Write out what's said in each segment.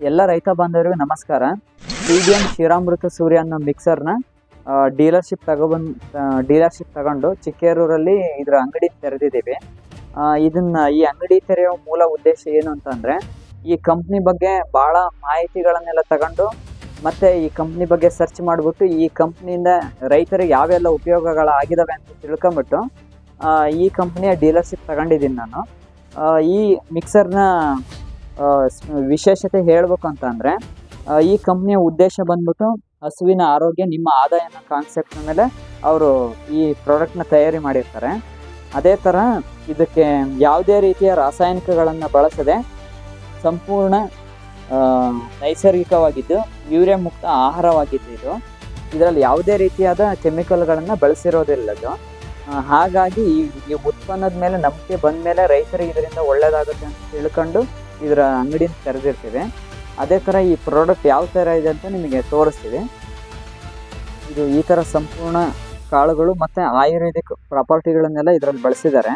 ಎಲ್ಲ ರೈತ ಬಾಂಧವರಿಗೂ ನಮಸ್ಕಾರ. CBM ಶ್ರೀರಾಮೃತ ಸೂರ್ಯ ಅನ್ನೋ ಮಿಕ್ಸರ್ನ ಡೀಲರ್ಶಿಪ್ ತಗೊಂಡು ಚಿಕ್ಕೇರೂರಲ್ಲಿ ಇದರ ಅಂಗಡಿ ತೆರೆದಿದ್ದೀವಿ. ಈ ಅಂಗಡಿ ತೆರೆಯೋ ಮೂಲ ಉದ್ದೇಶ ಏನು ಅಂತಂದರೆ, ಈ ಕಂಪ್ನಿ ಬಗ್ಗೆ ಭಾಳ ಮಾಹಿತಿಗಳನ್ನೆಲ್ಲ ತಗೊಂಡು ಮತ್ತು ಈ ಕಂಪ್ನಿ ಬಗ್ಗೆ ಸರ್ಚ್ ಮಾಡಿಬಿಟ್ಟು ಈ ಕಂಪ್ನಿಯಿಂದ ರೈತರಿಗೆ ಯಾವೆಲ್ಲ ಉಪಯೋಗಗಳಾಗಿದ್ದಾವೆ ಅಂತ ತಿಳ್ಕೊಂಬಿಟ್ಟು ಈ ಕಂಪ್ನಿಯ ಡೀಲರ್ಶಿಪ್ ತಗೊಂಡಿದ್ದೀನಿ ನಾನು. ಈ ಮಿಕ್ಸರ್ನ ವಿಶೇಷತೆ ಹೇಳಬೇಕು ಅಂತಂದರೆ, ಈ ಕಂಪ್ನಿಯ ಉದ್ದೇಶ ಬಂದ್ಬಿಟ್ಟು ಹಸುವಿನ ಆರೋಗ್ಯ ನಿಮ್ಮ ಆದಾಯನ ಕಾನ್ಸೆಪ್ಟ್ ಮೇಲೆ ಅವರು ಈ ಪ್ರಾಡಕ್ಟ್ನ ತಯಾರಿ ಮಾಡಿರ್ತಾರೆ. ಅದೇ ಥರ ಇದಕ್ಕೆ ಯಾವುದೇ ರೀತಿಯ ರಾಸಾಯನಿಕಗಳನ್ನು ಬಳಸದೆ ಸಂಪೂರ್ಣ ನೈಸರ್ಗಿಕವಾಗಿದ್ದು ಯೂರಿಯಾ ಮುಕ್ತ ಆಹಾರವಾಗಿದ್ದು ಇದರಲ್ಲಿ ಯಾವುದೇ ರೀತಿಯಾದ ಕೆಮಿಕಲ್ಗಳನ್ನು ಬಳಸಿರೋದಿಲ್ಲದು. ಹಾಗಾಗಿ ಈ ಉತ್ಪನ್ನದ ಮೇಲೆ ನಂಬಿಕೆ ಬಂದ ಮೇಲೆ ರೈತರಿಗೆ ಇದರಿಂದ ಒಳ್ಳೆಯದಾಗುತ್ತೆ ಅಂತ ತಿಳ್ಕೊಂಡು ಇದರ ಅಂಗಡಿನ ತೆರೆದಿರ್ತೀವಿ. ಅದೇ ಥರ ಈ ಪ್ರಾಡಕ್ಟ್ ಯಾವ ಥರ ಇದೆ ಅಂತ ನಿಮಗೆ ತೋರಿಸ್ತೀವಿ. ಇದು ಈ ಥರ ಸಂಪೂರ್ಣ ಕಾಳುಗಳು ಮತ್ತು ಆಯುರ್ವೇದಿಕ್ ಪ್ರಾಪರ್ಟಿಗಳನ್ನೆಲ್ಲ ಇದರಲ್ಲಿ ಬಳಸಿದ್ದಾರೆ.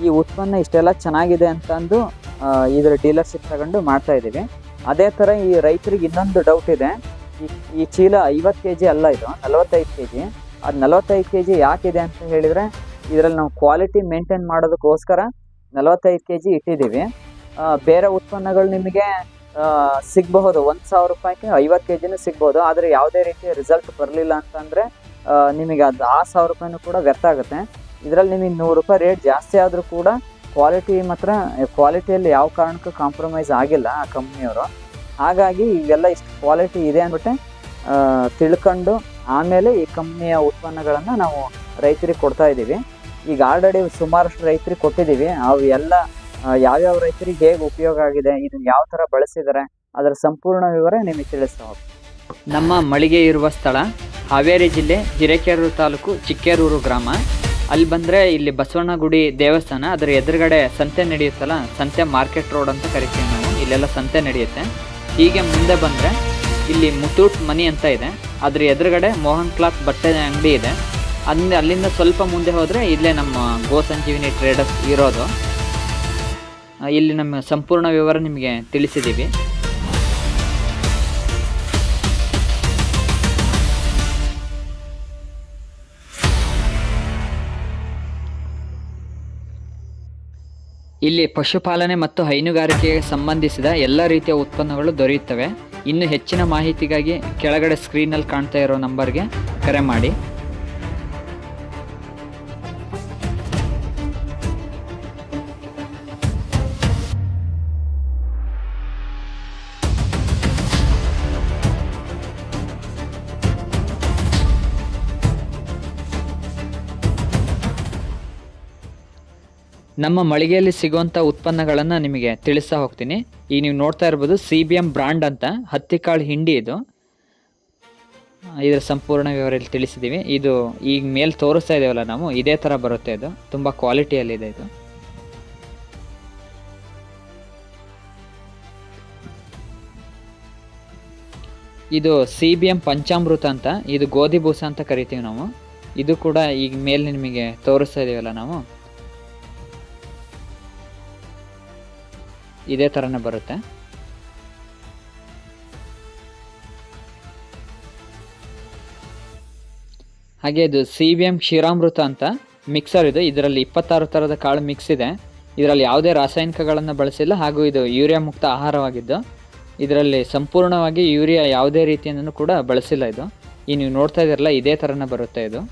ಈ ಉತ್ಪನ್ನ ಇಷ್ಟೆಲ್ಲ ಚೆನ್ನಾಗಿದೆ ಅಂತಂದು ಇದರ ಡೀಲರ್ಶಿಪ್ ತಗೊಂಡು ಮಾಡ್ತಾಯಿದ್ದೀವಿ. ಅದೇ ಥರ ಈ ರೈತರಿಗೆ ಇನ್ನೊಂದು ಡೌಟ್ ಇದೆ. ಈ ಚೀಲ 50 kg ಅಲ್ಲ, ಇದು 45 kg. ಅದು 45 kg ಯಾಕಿದೆ ಅಂತ ಹೇಳಿದರೆ, ಇದರಲ್ಲಿ ನಾವು ಕ್ವಾಲಿಟಿ ಮೇಂಟೈನ್ ಮಾಡೋದಕ್ಕೋಸ್ಕರ 45 kg ಇಟ್ಟಿದ್ದೀವಿ. ಬೇರೆ ಉತ್ಪನ್ನಗಳು ನಿಮಗೆ ಸಿಗಬಹುದು, 1000 ರೂಪಾಯಿಗೆ 50 kgನೂ ಸಿಗ್ಬೋದು. ಆದರೆ ಯಾವುದೇ ರೀತಿಯ ರಿಸಲ್ಟ್ ಬರಲಿಲ್ಲ ಅಂತಂದರೆ ನಿಮಗೆ ಅದು 1000 ರೂಪಾಯಿನೂ ಕೂಡ ವ್ಯರ್ಥ ಆಗುತ್ತೆ. ಇದರಲ್ಲಿ ನಿಮಗೆ 100 ರೂಪಾಯಿ ರೇಟ್ ಜಾಸ್ತಿ ಆದರೂ ಕೂಡ ಕ್ವಾಲಿಟಿಯಲ್ಲಿ ಯಾವ ಕಾರಣಕ್ಕೂ ಕಾಂಪ್ರಮೈಸ್ ಆಗಿಲ್ಲ ಆ ಕಂಪ್ನಿಯವರು. ಹಾಗಾಗಿ ಇವೆಲ್ಲ ಇಷ್ಟು ಕ್ವಾಲಿಟಿ ಇದೆ ಅಂದ್ಬಿಟ್ಟು ತಿಳ್ಕೊಂಡು ಆಮೇಲೆ ಈ ಕಂಪ್ನಿಯ ಉತ್ಪನ್ನಗಳನ್ನು ನಾವು ರೈತರಿಗೆ ಕೊಡ್ತಾ ಇದ್ದೀವಿ. ಈಗ ಆಲ್ರೆಡಿ ಸುಮಾರಷ್ಟು ರೈತರಿಗೆ ಕೊಟ್ಟಿದ್ದೀವಿ. ಅವು ಎಲ್ಲ ಯಾವ್ಯಾವ ರೈತರಿಗೆ ಹೇಗೆ ಉಪಯೋಗ ಆಗಿದೆ, ಇದನ್ನು ಯಾವ ಥರ ಬಳಸಿದ್ದಾರೆ, ಅದರ ಸಂಪೂರ್ಣ ವಿವರ ನಿಮಗೆ ತಿಳಿಸ್ತಾ ಹೋಗ್ತೀವಿ. ನಮ್ಮ ಮಳಿಗೆ ಇರುವ ಸ್ಥಳ ಹಾವೇರಿ ಜಿಲ್ಲೆ ಹಿರೇಕೆರೂರು ತಾಲೂಕು ಚಿಕ್ಕೇರೂರು ಗ್ರಾಮ. ಅಲ್ಲಿ ಬಂದರೆ ಇಲ್ಲಿ ಬಸವಣ್ಣ ಗುಡಿ ದೇವಸ್ಥಾನ, ಅದರ ಎದುರುಗಡೆ ಸಂತೆ ನಡೆಯುತ್ತಲ್ಲ, ಸಂತೆ ಮಾರ್ಕೆಟ್ ರೋಡ್ ಅಂತ ಕರಿತೀವಿ ನಾವು. ಇಲ್ಲೆಲ್ಲ ಸಂತೆ ನಡೆಯುತ್ತೆ. ಹೀಗೆ ಮುಂದೆ ಬಂದರೆ ಇಲ್ಲಿ ಮುತ್ತೂಟ್ ಮನಿ ಅಂತ ಇದೆ, ಅದ್ರ ಎದುರುಗಡೆ ಮೋಹನ್ ಕ್ಲಾತ್ ಬಟ್ಟೆ ಅಂಗಡಿ ಇದೆ. ಅಲ್ಲಿಂದ ಸ್ವಲ್ಪ ಮುಂದೆ ಹೋದರೆ ಇಲ್ಲೇ ನಮ್ಮ ಗೋ ಸಂಜೀವಿನಿ ಟ್ರೇಡರ್ಸ್ ಇರೋದು. ಇಲ್ಲಿ ನಮ್ಮ ಸಂಪೂರ್ಣ ವಿವರ ನಿಮಗೆ ತಿಳಿಸಿದ್ದೀವಿ. ಇಲ್ಲಿ ಪಶುಪಾಲನೆ ಮತ್ತು ಹೈನುಗಾರಿಕೆಗೆ ಸಂಬಂಧಿಸಿದ ಎಲ್ಲ ರೀತಿಯ ಉತ್ಪನ್ನಗಳು ದೊರೆಯುತ್ತವೆ. ಇನ್ನು ಹೆಚ್ಚಿನ ಮಾಹಿತಿಗಾಗಿ ಕೆಳಗಡೆ ಸ್ಕ್ರೀನಲ್ಲಿ ಕಾಣ್ತಾ ಇರೋ ನಂಬರ್ಗೆ ಕರೆ ಮಾಡಿ. ನಮ್ಮ ಮಳಿಗೆಯಲ್ಲಿ ಸಿಗುವಂಥ ಉತ್ಪನ್ನಗಳನ್ನು ನಿಮಗೆ ತಿಳಿಸ್ತಾ ಹೋಗ್ತೀನಿ. ಈಗ ನೀವು ನೋಡ್ತಾ ಇರ್ಬೋದು CBM ಬ್ರ್ಯಾಂಡ್ ಅಂತ ಹತ್ತಿಕಾಳು ಹಿಂಡಿ. ಇದರ ಸಂಪೂರ್ಣ ವಿವರ ತಿಳಿಸಿದ್ದೀವಿ. ಇದು ಈಗ ಮೇಲೆ ತೋರಿಸ್ತಾ ಇದ್ದೇವಲ್ಲ ನಾವು, ಇದೇ ಥರ ಬರುತ್ತೆ. ಇದು ತುಂಬ ಕ್ವಾಲಿಟಿಯಲ್ಲಿದೆ. ಇದು CBM ಪಂಚಾಮೃತ ಅಂತ, ಇದು ಗೋಧಿ ಬೂಸ ಅಂತ ಕರಿತೀವಿ ನಾವು. ಇದು ಕೂಡ ಈಗ ಮೇಲೆ ನಿಮಗೆ ತೋರಿಸ್ತಾ ಇದ್ದೇವಲ್ಲ ನಾವು, ಇದೇ ಥರನೇ ಬರುತ್ತೆ. ಹಾಗೆ ಇದು CBM ಕ್ಷೀರಾಮೃತ ಅಂತ ಮಿಕ್ಸರ್. ಇದರಲ್ಲಿ 26 ಥರದ ಕಾಳು ಮಿಕ್ಸ್ ಇದೆ. ಇದರಲ್ಲಿ ಯಾವುದೇ ರಾಸಾಯನಿಕಗಳನ್ನು ಬಳಸಿಲ್ಲ, ಹಾಗೂ ಇದು ಯೂರಿಯಾ ಮುಕ್ತ ಆಹಾರವಾಗಿದ್ದು ಇದರಲ್ಲಿ ಸಂಪೂರ್ಣವಾಗಿ ಯೂರಿಯಾ ಯಾವುದೇ ರೀತಿಯನ್ನು ಕೂಡ ಬಳಸಿಲ್ಲ. ಈ ನೀವು ನೋಡ್ತಾ ಇದ್ದೀರಲ್ಲ, ಇದೇ ಥರನೇ ಬರುತ್ತೆ. ಇದು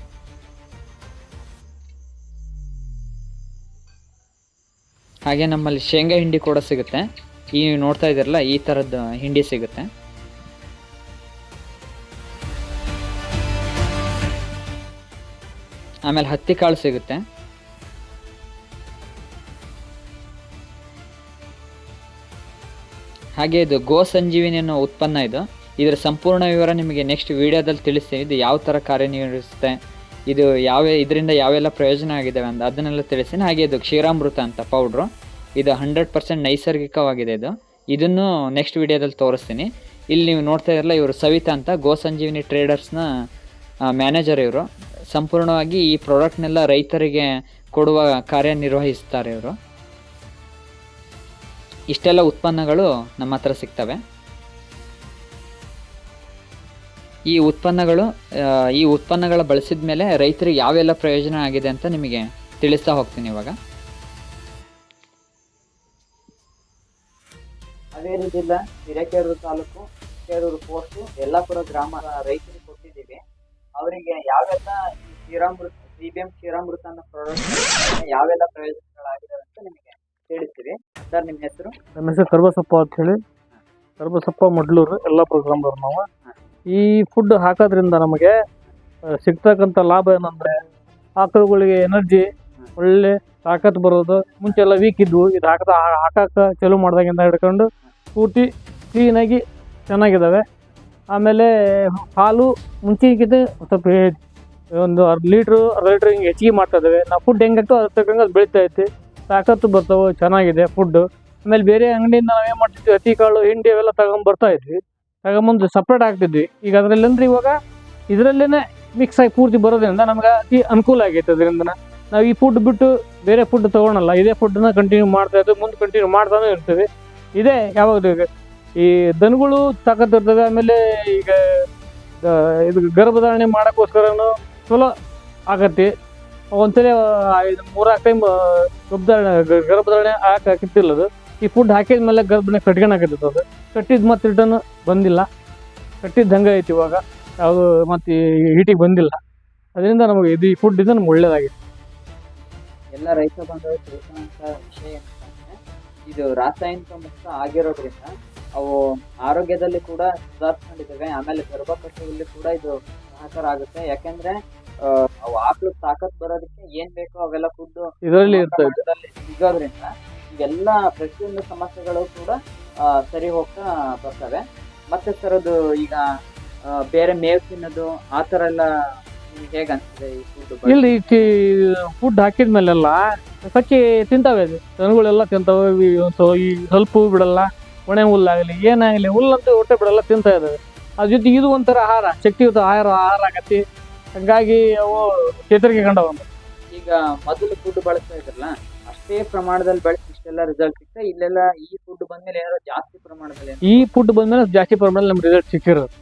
ಹಾಗೆ ನಮ್ಮಲ್ಲಿ ಶೇಂಗಾ ಹಿಂಡಿ ಕೂಡ ಸಿಗುತ್ತೆ. ಈ ನೀವು ನೋಡ್ತಾ ಇದ್ದೀರಲ್ಲ, ಈ ಥರದ್ದು ಹಿಂಡಿ ಸಿಗುತ್ತೆ. ಆಮೇಲೆ ಹತ್ತಿ ಕಾಳು ಸಿಗುತ್ತೆ. ಹಾಗೆ ಇದು ಗೋ ಸಂಜೀವಿನಿ ಅನ್ನೋ ಉತ್ಪನ್ನ. ಇದರ ಸಂಪೂರ್ಣ ವಿವರ ನಿಮಗೆ ನೆಕ್ಸ್ಟ್ ವಿಡಿಯೋದಲ್ಲಿ ತಿಳಿಸ್ತೀನಿ. ಇದು ಯಾವ ಥರ ಕಾರ್ಯನಿರ್ವಹಿಸುತ್ತೆ, ಇದರಿಂದ ಯಾವೆಲ್ಲ ಪ್ರಯೋಜನ ಆಗಿದ್ದಾವೆ ಅಂತ ಅದನ್ನೆಲ್ಲ ತಿಳಿಸ್ತೀನಿ. ಹಾಗೆ ಇದು ಕ್ಷೀರಾಮೃತ ಅಂತ ಪೌಡ್ರು. ಇದು 100% ನೈಸರ್ಗಿಕವಾಗಿದೆ. ಇದನ್ನು ನೆಕ್ಸ್ಟ್ ವಿಡಿಯೋದಲ್ಲಿ ತೋರಿಸ್ತೀನಿ. ಇಲ್ಲಿ ನೀವು ನೋಡ್ತಾ ಇರಲ್ಲ, ಇವರು ಸವಿತಾ ಅಂತ ಗೋ ಸಂಜೀವಿನಿ ಟ್ರೇಡರ್ಸ್ನ ಮ್ಯಾನೇಜರ್. ಇವರು ಸಂಪೂರ್ಣವಾಗಿ ಈ ಪ್ರಾಡಕ್ಟ್ನೆಲ್ಲ ರೈತರಿಗೆ ಕೊಡುವ ಕಾರ್ಯನಿರ್ವಹಿಸ್ತಾರೆ ಇವರು. ಇಷ್ಟೆಲ್ಲ ಉತ್ಪನ್ನಗಳು ನಮ್ಮ ಹತ್ರ ಸಿಗ್ತವೆ. ಈ ಉತ್ಪನ್ನಗಳ ಬಳಸಿದ ಮೇಲೆ ರೈತರಿಗೆ ಯಾವೆಲ್ಲ ಪ್ರಯೋಜನ ಆಗಿದೆ ಅಂತ ನಿಮಗೆ ತಿಳಿಸ್ತಾ ಹೋಗ್ತೀನಿ ಇವಾಗ. ಹಾವೇರಿ ಜಿಲ್ಲಾ ಹಿರೇಕೆರೂರು ತಾಲೂಕು ಚಿಕ್ಕೇರೂರು ಪೋಸ್ಟು ಯಲ್ಲಾಪುರ ಗ್ರಾಮ ರೈತರಿಗೆ ಕೊಟ್ಟಿದ್ದೀವಿ. ಅವರಿಗೆ ಯಾವೆಲ್ಲ CBM ಕ್ಷೀರಾಮೃತ ಅನ್ನೋ ಪ್ರಾಡಕ್ಟ್ ಯಾವೆಲ್ಲ ಪ್ರಯೋಜನಗಳಾಗಿದ್ದಾವೆ ಅಂತ ನಿಮಗೆ ತಿಳಿಸ್ತೀವಿ. ಸರ್, ನಿಮ್ಮ ಹೆಸರು? ನಮ್ಮ ಹೆಸರು ಕರ್ಬಸಪ್ಪ ಅಂತ ಹೇಳಿ, ಕರ್ಬಸಪ್ಪ ಮಡ್ಲೂರು, ಯಲ್ಲಾಪುರ ಗ್ರಾಮದವ್ರು ನಾವು. ಈ ಫುಡ್ ಹಾಕೋದ್ರಿಂದ ನಮಗೆ ಸಿಗ್ತಕ್ಕಂಥ ಲಾಭ ಏನಂದರೆ, ಆಕಳುಗಳಿಗೆ ಎನರ್ಜಿ, ಒಳ್ಳೆ ತಾಕತ್ತು ಬರೋದು. ಮುಂಚೆ ಎಲ್ಲ ವೀಕ್ ಇದ್ವು, ಇದು ಹಾಕಕ್ಕೆ ಚಾಲೂ ಮಾಡಿದಾಗಿಂದ ಹಿಡ್ಕೊಂಡು ಪೂರ್ತಿ ಕ್ಲೀನಾಗಿ ಚೆನ್ನಾಗಿದ್ದಾವೆ. ಆಮೇಲೆ ಹಾಲು ಮುಂಚೆಗಿಂತ ಸ್ವಲ್ಪ ಒಂದು ಅರ್ಧ ಲೀಟ್ರ್ ಹಿಂಗೆ ಹೆಚ್ಚಿಗೆ ಮಾಡ್ತಾ ಇದ್ದಾವೆ. ನಾವು ಫುಡ್ ಹೆಂಗೆ ಹಾಕ್ತೋ ಅದ್ರ ತಕ್ಕಂಗೆ ಅದು ಬೆಳೀತಾ ಐತಿ, ತಾಕತ್ತು ಬರ್ತಾವೆ, ಚೆನ್ನಾಗಿದೆ ಫುಡ್ಡು. ಆಮೇಲೆ ಬೇರೆ ಅಂಗಡಿಯಿಂದ ನಾವೇನು ಮಾಡ್ತಿದ್ವಿ, ಹತ್ತಿ ಕಾಳು, ಹಿಂಡಿ ಅವೆಲ್ಲ ತಗೊಂಬರ್ತಾ ಇದ್ವಿ, ತಗೊಂಬಂದು ಸಪ್ರೇಟ್ ಆಗ್ತಿದ್ವಿ. ಈಗ ಅದರಲ್ಲಿ ಅಂದ್ರೆ ಇವಾಗ ಇದರಲ್ಲೇ ಮಿಕ್ಸ್ ಆಗಿ ಪೂರ್ತಿ ಬರೋದ್ರಿಂದ ನಮ್ಗೆ ಅತಿ ಅನುಕೂಲ ಆಗೈತೆ. ಅದರಿಂದ ನಾವು ಈ ಫುಡ್ ಬಿಟ್ಟು ಬೇರೆ ಫುಡ್ ತೊಗೊಳಲ್ಲ, ಇದೇ ಫುಡ್ಡನ್ನ ಕಂಟಿನ್ಯೂ ಮಾಡ್ತಾ ಇದ್ವಿ, ಮುಂದೆ ಕಂಟಿನ್ಯೂ ಮಾಡ್ತಾನೆ ಇರ್ತೀವಿ. ಇದೇ ಯಾವಾಗಲೂ ಈಗ ಈ ದನಗಳು ತಾಕತ್ತು ಇರ್ತವೆ. ಆಮೇಲೆ ಈಗ ಇದು ಗರ್ಭಧಾರಣೆ ಮಾಡೋಕ್ಕೋಸ್ಕರನೂ ಚಲೋ ಆಗತ್ತೆ. ಒಂದ್ಸಲ 3-4 ಟೈಮ್ ಗರ್ಭಧಾರಣೆ ಹಾಕಿತ್ತಿಲ್ಲದು. ಈ ಫುಡ್ ಹಾಕಿದ ಮೇಲೆ ಗರ್ಭಣೆ ಕಟ್ಕೊಳಕತ್ತದ. ಅದು ಕಟ್ಟಿದ್ದು ಮತ್ತೆ ರಿಟರ್ನ್ ಬಂದಿಲ್ಲ, ಕಟ್ಟಿದ್ದು ಹಂಗೆ ಐತಿ ಇವಾಗ, ಯಾವುದು ಮತ್ತು ಹೀಟಿಗೆ ಬಂದಿಲ್ಲ. ಅದರಿಂದ ನಮಗೆ ಈ ಫುಡ್ ಇದು ನಮ್ಗೆ ಒಳ್ಳೇದಾಗಿದೆ. ಎಲ್ಲ ರೈತ ಬಾಂಧವರು ತಿಳ್ಕೊಳ್ಳುವಂಥ ವಿಷಯ ಏನಂತಂದರೆ, ಇದು ರಾಸಾಯನಿಕ ಮುಕ್ತ ಆಗಿರೋದ್ರಿಂದ ಅವು ಆರೋಗ್ಯದಲ್ಲಿ ಕೂಡ ಸುಧಾರಿಸ್ಕೊಂಡಿದ್ದಾವೆ. ಆಮೇಲೆ ಗರ್ಭ ಕಟ್ಟುವಲ್ಲಿ ಕೂಡ ಇದು ಸಹಕಾರ ಆಗುತ್ತೆ. ಯಾಕೆಂದ್ರೆ ಅವು ಆಕಳು ತಾಕತ್ ಬರೋದಕ್ಕೆ ಏನ್ ಬೇಕೋ ಅವೆಲ್ಲ ಫುಡ್ ಇದರಲ್ಲಿ ಇರ್ತದೆ. ಸಿಗೋದ್ರಿಂದ ಇವೆಲ್ಲ ಪ್ರತಿಯೊಂದು ಸಮಸ್ಯೆಗಳು ಕೂಡ ಸರಿ ಹೋಗ್ತಾ ಬರ್ತವೆ. ಮತ್ತೆ ಸರ್, ಅದು ಈಗ ಬೇರೆ ಮೇವು ತಿನ್ನೋದು ಆ ಥರ ಎಲ್ಲ ನಿಮ್ಗೆ ಹೇಗೆ ಅನಿಸ್ತದೆ ಈ ಫುಡ್? ಇಲ್ಲಿ ಫುಡ್ ಹಾಕಿದ ಮೇಲೆಲ್ಲ ಕಚ್ಚಿ ತಿಂತಾವೆ, ದನಗಳೆಲ್ಲ ತಿಂತಾವೆ. ಈ ಸ್ವಲ್ಪ ಹೂ ಬಿಡಲ್ಲ, ಒಣ ಹುಲ್ಲಾಗಲಿ ಏನಾಗಲಿ, ಹುಲ್ಲಂತೂ ಹೊಟ್ಟೆ ಬಿಡಲ್ಲ, ತಿಂತಾ ಇದ್ದಾವೆ. ಅದ್ರ ಜೊತೆಗೆ ಇದು ಒಂಥರ ಆಹಾರ, ಶಕ್ತಿಯುತ ಆಹಾರ ಆಗತ್ತೆ. ಹಂಗಾಗಿ ಅವು ಚೇತರಿಕೆ ಕಂಡವಂತ. ಈಗ ಮೊದಲು ಫುಡ್ ಬಳಸ್ತಾ ಇದ್ರಲ್ಲ, ಅಷ್ಟೇ ಪ್ರಮಾಣದಲ್ಲಿ ಬಳಸಿ ಇಷ್ಟೆಲ್ಲ ರಿಸಲ್ಟ್ ಸಿಗ್ತಾ, ಇಲ್ಲೆಲ್ಲ ಈ ಫುಡ್ ಬಂದ್ಮೇಲೆ ಏನಾದ್ರು ಜಾಸ್ತಿ ಪ್ರಮಾಣದಲ್ಲಿ ಈ ಫುಡ್ ಬಂದ್ಮೇಲೆ ಜಾಸ್ತಿ ಪ್ರಮಾಣದಲ್ಲಿ ನಮ್ಗೆ ರಿಸಲ್ಟ್ ಸಿಕ್ಕಿರೋದು.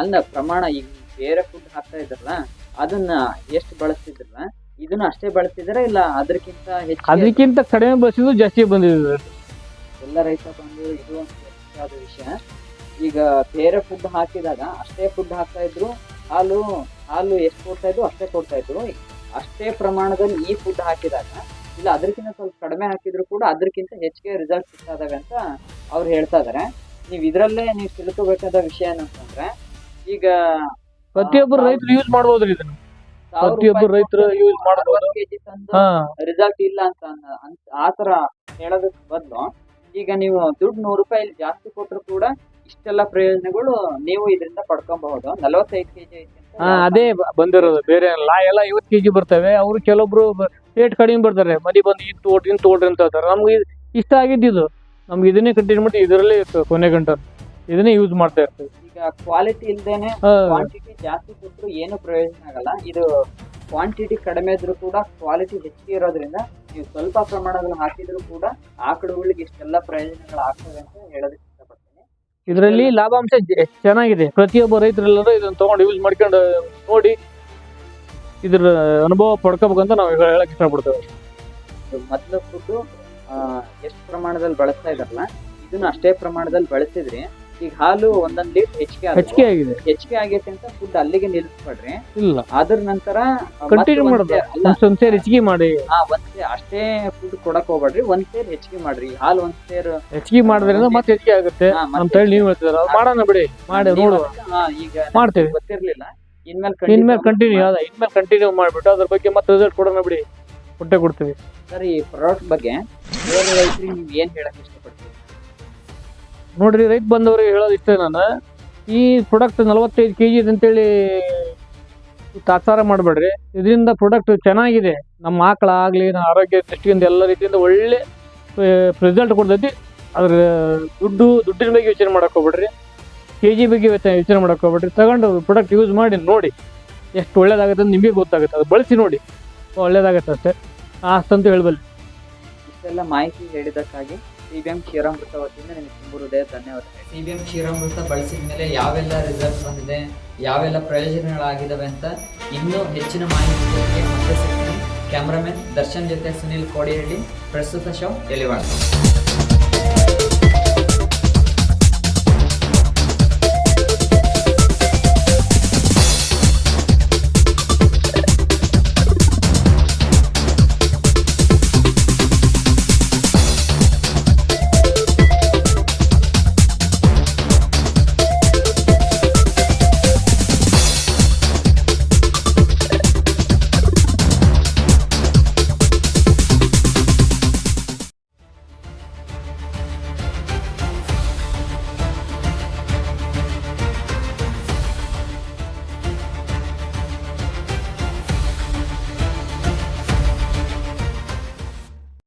ಅಲ್ಲ, ಪ್ರಮಾಣ ಈಗ ಬೇರೆ ಫುಡ್ ಹಾಕ್ತಾ ಇದ್ರಲ್ಲ, ಅದನ್ನ ಎಷ್ಟು ಬಳಸ್ತಿದ್ರಲ್ಲ, ಇದನ್ನ ಅಷ್ಟೇ ಬಳಸಿದ್ರೆ ಇಲ್ಲ ಅದಕ್ಕಿಂತ ಕಡಿಮೆ ಬಳಸಿದ್ರು ಜಾಸ್ತಿ ಬಂದಿದೆ. ಎಲ್ಲ ರೈತ ಬಂದು ಇದು ಒಂದು ಮುಖ್ಯವಾದ ವಿಷಯ. ಈಗ ಬೇರೆ ಫುಡ್ ಹಾಕಿದಾಗ ಅಷ್ಟೇ ಫುಡ್ ಹಾಕ್ತಾ ಇದ್ರು, ಹಾಲು ಎಷ್ಟು ಕೊಡ್ತಾ ಇದ್ರು ಅಷ್ಟೇ ಕೊಡ್ತಾ ಇದ್ರು. ಅಷ್ಟೇ ಪ್ರಮಾಣದಲ್ಲಿ ಈ ಫುಡ್ ಹಾಕಿದಾಗ ಇಲ್ಲ ಅದಕ್ಕಿಂತ ಸ್ವಲ್ಪ ಕಡಿಮೆ ಹಾಕಿದ್ರು ಕೂಡ ಅದಕ್ಕಿಂತ ಹೆಚ್ಚಿಗೆ ರಿಸಲ್ಟ್ ಸಿಗ್ತಾ ಇದಾವೆ ಅಂತ ಅವ್ರು ಹೇಳ್ತಾ ಇದಾರೆ. ಇದರಲ್ಲೇ ನೀವು ತಿಳ್ಕೋಬೇಕಾದ ವಿಷಯ ಏನಂತಂದ್ರೆ, ಈಗ ಪ್ರತಿಯೊಬ್ಬರು ರೈತರು ಯೂಸ್ ಮಾಡ್ಬೋದ್ರಿ ಇದನ್ನ. ಪ್ರತಿಯೊಬ್ಬರು ರೈತರು ಯೂಸ್ ಮಾಡಬಹುದು. ರಿಸಲ್ಟ್ ಇಲ್ಲ ಅಂತ ಆತರ ಹೇಳೋದಕ್ಕೆ ಬದಲು, ಈಗ ನೀವು ದುಡ್ಡು 100 ರೂಪಾಯಿ ಜಾಸ್ತಿ ಕೊಟ್ಟರು ಕೂಡ ಇಷ್ಟೆಲ್ಲ ಪ್ರಯೋಜನಗಳು ನೀವು ಇದರಿಂದ ಪಡ್ಕೊಬಹುದು. 45 kg ಐತಿ. ಅದೇ ಬಂದಿರೋದು, ಬೇರೆ ಎಲ್ಲ 50 kg ಬರ್ತವೆ. ಅವ್ರು ಕೆಲವೊಬ್ರು ರೇಟ್ ಕಡಿಮೆ ಬರ್ತಾರೆ, ಮನೆ ಬಂದು ಇದು ತೋಡ್ರಿ ಅಂತ ಹೇಳ್ತಾರೆ. ನಮ್ಗೆ ಇಷ್ಟ ಆಗಿದ್ದು ನಮ್ಗೆ ಇದನ್ನೇ ಕಂಟಿನ್ಯೂ ಮಾಡಿ ಇದರಲ್ಲಿ ಕೊನೆ ಗಂಟೆ ಇದನ್ನೇ ಯೂಸ್ ಮಾಡ್ತಾ ಇರ್ತೀವಿ. ಈಗ ಕ್ವಾಲಿಟಿ ಇಲ್ದೇನೆ ಕ್ವಾಂಟಿಟಿ ಜಾಸ್ತಿ ಕೊಟ್ಟರು ಏನು ಪ್ರಯೋಜನ ಆಗಲ್ಲ. ಇದು ಕ್ವಾಂಟಿಟಿ ಕಡಿಮೆ ಇದ್ರೂ ಕೂಡ ಕ್ವಾಲಿಟಿ ಹೆಚ್ಚಿಗೆ ಇರೋದ್ರಿಂದ ನೀವು ಸ್ವಲ್ಪ ಪ್ರಮಾಣದಲ್ಲಿ ಹಾಕಿದ್ರು ಕೂಡ ಆಕಳುಗಳಿಗೆ ಇಷ್ಟೆಲ್ಲ ಪ್ರಯೋಜನಗಳು ಆಗ್ತವೆ ಅಂತ ಹೇಳೋದಕ್ಕೆ ಇಷ್ಟಪಡ್ತೀನಿ. ಇದರಲ್ಲಿ ಲಾಭಾಂಶ ಚೆನ್ನಾಗಿದೆ. ಪ್ರತಿಯೊಬ್ಬ ರೈತರೆಲ್ಲರೂ ಇದನ್ನ ತಗೊಂಡು ಯೂಸ್ ಮಾಡ್ಕೊಂಡು ನೋಡಿ ಇದ್ರ ಅನುಭವ ಪಡ್ಕೋಬೇಕಂತ ನಾವು ಹೇಳಕ್ ಇಷ್ಟಪಡ್ತೇವೆ. ಮೊದಲು ಫುಡ್ ಎಷ್ಟು ಪ್ರಮಾಣದಲ್ಲಿ ಬಳಸ್ತಾ ಇದಾರಲ್ಲ, ಇದನ್ನ ಅಷ್ಟೇ ಪ್ರಮಾಣದಲ್ಲಿ ಬಳಸಿದ್ರಿ. ಈಗ ಹಾಲು 1 ಲೀಟರ್ ಹೆಚ್ಚಿಗೆ ಆಗೈತೆ ಅಂತ ಫುಡ್ ಅಲ್ಲಿಗೆ ನಿಲ್ಲಿಸ್ಬೇಡ್ರಿ. ಇಲ್ಲ, ಅದ್ರ ನಂತರ ಕಂಟಿನ್ಯೂ ಮಾಡೋದು, ಒಂದ್ ಸೇರ್ ಹೆಚ್ಚಿಗೆ ಮಾಡಿ. ಅಷ್ಟೇ ಫುಡ್ ಕೊಡಕ್ ಹೋಗ್ಬೇಡ್ರಿ, 1 ಸೇರ್ ಹೆಚ್ಚಿಗೆ ಮಾಡ್ರಿ. ಹಾಲು 1 ಸೇರ್ ಹೆಚ್ಚಿಗೆ ಮಾಡೋದ್ರಿಂದ ಮತ್ತೆ ಹೆಚ್ಚಿಗೆ ಆಗುತ್ತೆ ಅಂತ ಹೇಳಿ ನೀವು ಹೇಳ್ತಿದಾರ. ಮಾಡೋಣ ಬಿಡಿ, ಮಾಡಿ ನೋಡುವ. ಈಗ ಮಾಡ್ತೇವೆ, ಗೊತ್ತಿರ್ಲಿಲ್ಲ. ಇನ್ಮೇಲೆ ಕಂಟಿನ್ಯೂ ಮಾಡ್ಬಿಟ್ಟು ಅದ್ರ ಬಗ್ಗೆ ಮತ್ತೆ ರಿಸಲ್ಟ್ ಕೊಡೋಣ ಬಿಡಿ, ಕೊಡ್ತೀವಿ. ಸರ್, ಈ ಪ್ರಾಡಕ್ಟ್ ಬಗ್ಗೆ ಬೇರೆ ರೈತರಿಗೆ ನೀವು ಏನ್ ಹೇಳಕ್ ಇಷ್ಟಪಡ್ತೀವಿ? ನೋಡ್ರಿ, ರೈತ ಬಂದವ್ರಿಗೆ ಹೇಳೋದು ಇಷ್ಟೇ, ನಾನು ಈ ಪ್ರಾಡಕ್ಟ್ 45 kg ಅಂತೇಳಿ ತಾತ್ಸಾರ ಮಾಡಬೇಡ್ರಿ. ಇದರಿಂದ ಪ್ರಾಡಕ್ಟ್ ಚೆನ್ನಾಗಿದೆ. ನಮ್ಮ ಆಕಳ ಆಗಲಿ, ನಮ್ಮ ಆರೋಗ್ಯ ದೃಷ್ಟಿಯಿಂದ ಎಲ್ಲ ರೀತಿಯಿಂದ ಒಳ್ಳೆ ರಿಸಲ್ಟ್ ಕೊಡ್ತೈತಿ. ಅದ್ರ ದುಡ್ಡಿನ ಬಗ್ಗೆ ಯೋಚನೆ ಮಾಡಕ್ಕೆ ಹೋಗ್ಬೇಡ್ರಿ, kg ಬಗ್ಗೆ ಯೋಚನೆ ಮಾಡಕ್ಕೆ ಹೋಗ್ಬೇಡ್ರಿ. ತಗೊಂಡು ಪ್ರಾಡಕ್ಟ್ ಯೂಸ್ ಮಾಡಿ ನೋಡಿ, ಎಷ್ಟು ಒಳ್ಳೇದಾಗುತ್ತೆ ಅಂತ ನಿಮಗೆ ಗೊತ್ತಾಗುತ್ತೆ. ಅದು ಬಳಸಿ ನೋಡಿ, ಒಳ್ಳೇದಾಗತ್ತೆ ಅಷ್ಟೇ, ಅಷ್ಟಂತೂ ಹೇಳ್ಬಲ್ಲಿ. ಇಷ್ಟೆಲ್ಲ ಮಾಹಿತಿ ಹೇಳಿದ್ದಕ್ಕಾಗಿ CBM ಕ್ಷೀರಾಮೃತ ವತಿಯಿಂದ ನಿಮಗೆ ತುಂಬ ಹೃದಯ ಧನ್ಯವಾದ. CBM ಕ್ಷೀರಾಮೃತ ಬಳಸಿದ ಮೇಲೆ ಯಾವೆಲ್ಲ ರಿಸಲ್ಟ್ ಬಂದಿದೆ, ಯಾವೆಲ್ಲ ಪ್ರಯೋಜನಗಳಾಗಿದ್ದಾವೆ ಅಂತ ಇನ್ನೂ ಹೆಚ್ಚಿನ ಮಾಹಿತಿ ಮತ್ತೆ ಸಿಗ್ತೀನಿ. ಕ್ಯಾಮ್ರಾಮನ್ ದರ್ಶನ್ ಜೊತೆ ಸುನಿಲ್ ಕೋಡಿಹಳ್ಳಿ, ಪ್ರಸ್ತುತ ಶೋ ಎಲಿವಾಡ.